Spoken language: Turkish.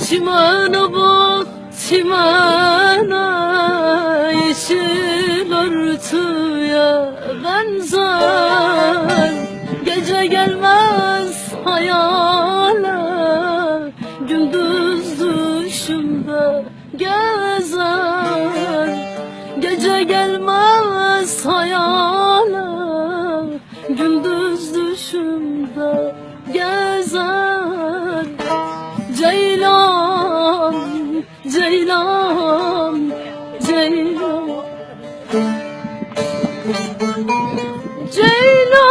Çimene bak, çimene yeşil örtüye benzer. Gece gelmez hayale, gündüz düşümde gezer. Gece gelmez hayale, gündüz düşümde gezer. Ceylan, Ceylan, Ceylan, Ceylan.